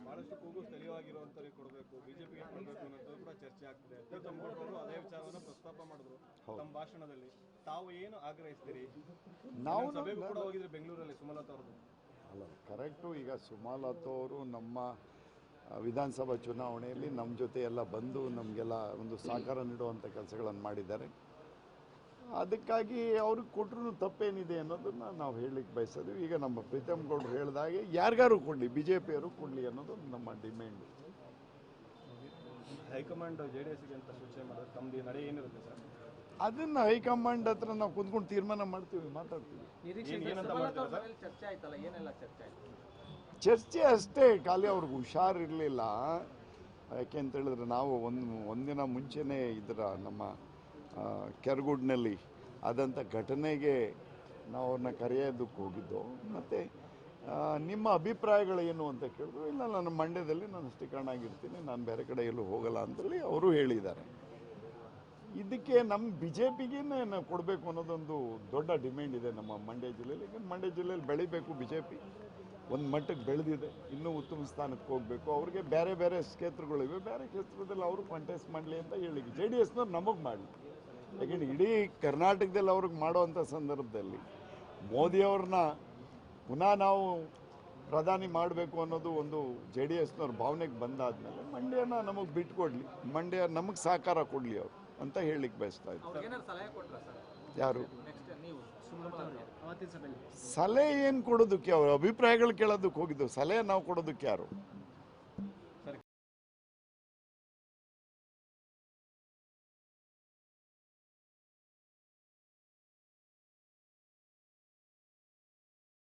ಬಹಳಷ್ಟು ಕೂಗು ಸ್ಥಳೀಯವಾಗಿರುವಂತವರಿಗೆ ಕೊಡಬೇಕು, ಬಿಜೆಪಿಗೆ ಕೊಡಬೇಕು ಅನ್ನೋದು ಕೂಡ ಚರ್ಚೆ ಆಗ್ತಿದೆ. ಪ್ರೀತಮ್ ಗೌಡ್ರು ಅವರು ಅದೇ ವಿಚಾರವನ್ನು ಪ್ರಸ್ತಾಪ ಮಾಡಿದ್ರು ತಮ್ಮ ಭಾಷಣದಲ್ಲಿ. ತಾವು ಏನು ಆಗ್ರಹಿಸ್ತೀರಿ? ನಾವು ಸಭೆಗೂ ಕೂಡ ಹೋಗಿದ್ರಿ ಬೆಂಗಳೂರಲ್ಲಿ ಸುಮಲತಾ ಅವ್ರದ್ದು. ಅಲ್ಲ, ಕರೆಕ್ಟು. ಈಗ ಸುಮಲತಾ ಅವರು ನಮ್ಮ ವಿಧಾನಸಭಾ ಚುನಾವಣೆಯಲ್ಲಿ ನಮ್ಮ ಜೊತೆ ಎಲ್ಲ ಬಂದು ನಮಗೆಲ್ಲ ಒಂದು ಸಹಕಾರ ನೀಡುವಂಥ ಕೆಲಸಗಳನ್ನು ಮಾಡಿದ್ದಾರೆ. ಅದಕ್ಕಾಗಿ ಅವ್ರಿಗೆ ಕೊಟ್ಟರು ತಪ್ಪೇನಿದೆ ಅನ್ನೋದನ್ನು ನಾವು ಹೇಳಲಿಕ್ಕೆ ಬಯಸೋದು. ಈಗ ನಮ್ಮ ಪ್ರೀತಮ್ ಗೌಡ್ರು ಹೇಳಿದಾಗೆ ಯಾರಿಗಾರು ಕೊಡಲಿ, ಬಿ ಜೆ ಪಿಯವರು ಕೊಡಲಿ ಅನ್ನೋದು ನಮ್ಮ ಡಿಮ್ಯಾಂಡು. ಹೈಕಮಾಂಡ್ JDSಗೆ ಅಂತ ಸೂಚನೆ ಮಾಡೋದು ತಮ್ಮದು ನಡೆ ಏನಿರುತ್ತೆ ಸರ್? ಅದನ್ನು ಹೈಕಮಾಂಡ್ ಹತ್ರ ನಾವು ಕುಂತ್ಕೊಂಡು ತೀರ್ಮಾನ ಮಾಡ್ತೀವಿ, ಮಾತಾಡ್ತೀವಿ. ಚರ್ಚೆ ಅಷ್ಟೇ, ಖಾಲಿ ಅವ್ರಿಗೆ ಹುಷಾರಿರಲಿಲ್ಲ. ಯಾಕೆ ಅಂತ ಹೇಳಿದ್ರೆ ನಾವು ಒಂದಿನ ಮುಂಚೆನೇ ನಮ್ಮ ಕೆರಗುಡ್ನಲ್ಲಿ ಆದಂಥ ಘಟನೆಗೆ ನಾವು ಅವ್ರನ್ನ ಕರೆಯೋದಕ್ಕೆ ಹೋಗಿದ್ದು. ಮತ್ತು ನಿಮ್ಮ ಅಭಿಪ್ರಾಯಗಳೇನು ಅಂತ ಕೇಳಿದ್ರು. ಇಲ್ಲ, ನಾನು ಮಂಡ್ಯದಲ್ಲಿ ನಾನು ಸ್ಥಿಕರಣಾಗಿರ್ತೀನಿ, ನಾನು ಬೇರೆ ಕಡೆ ಎಲ್ಲೂ ಹೋಗಲ್ಲ ಅಂತೇಳಿ ಅವರು ಹೇಳಿದ್ದಾರೆ. ಇದಕ್ಕೆ ನಮ್ಮ BJPಗೇನೆ ನಾವು ಕೊಡಬೇಕು ಅನ್ನೋದೊಂದು ದೊಡ್ಡ ಡಿಮ್ಯಾಂಡ್ ಇದೆ ನಮ್ಮ ಮಂಡ್ಯ ಜಿಲ್ಲೆಯಲ್ಲಿ. ಈಗ ಮಂಡ್ಯ ಜಿಲ್ಲೆಯಲ್ಲಿ ಬೆಳಿಬೇಕು, BJP ಒಂದು ಮಟ್ಟಕ್ಕೆ ಬೆಳೆದಿದೆ, ಇನ್ನೂ ಉತ್ತಮ ಸ್ಥಾನಕ್ಕೆ ಹೋಗಬೇಕು. ಅವ್ರಿಗೆ ಬೇರೆ ಬೇರೆ ಕ್ಷೇತ್ರಗಳಿವೆ, ಬೇರೆ ಕ್ಷೇತ್ರದಲ್ಲಿ ಅವರು ಕಂಟೆಸ್ಟ್ ಮಾಡಲಿ ಅಂತ ಹೇಳಿ JDSನವ್ರು ನಮಗೆ ಮಾಡಲಿ. ಯಾಕೆಂದರೆ ಇಡೀ ಕರ್ನಾಟಕದಲ್ಲಿ ಅವ್ರಿಗೆ ಮಾಡೋವಂಥ ಸಂದರ್ಭದಲ್ಲಿ ಮೋದಿಯವ್ರನ್ನ ಪುನಃ ನಾವು ಪ್ರಧಾನಿ ಮಾಡಬೇಕು ಅನ್ನೋದು ಒಂದು JDSನವ್ರ ಭಾವನೆಗೆ ಬಂದಾದ್ಮೇಲೆ ಮಂಡ್ಯನ ನಮಗೆ ಬಿಟ್ಕೊಡ್ಲಿ, ಮಂಡ್ಯ ನಮಗೆ ಸಹಕಾರ ಕೊಡಲಿ ಅವರು ಅಂತ ಹೇಳಲಿಕ್ಕೆ ಬಯಸ್ತಾ ಇದ್ದಾರೆ. ಯಾರು ಸಲಹೆ ಏನು ಕೊಡೋದಕ್ಕೆ? ಅವರು ಅಭಿಪ್ರಾಯಗಳು ಕೇಳೋದಕ್ಕೆ ಹೋಗಿದ್ದು, ಸಲಹೆ ನಾವು ಕೊಡೋದಕ್ಕೆ ಯಾರು?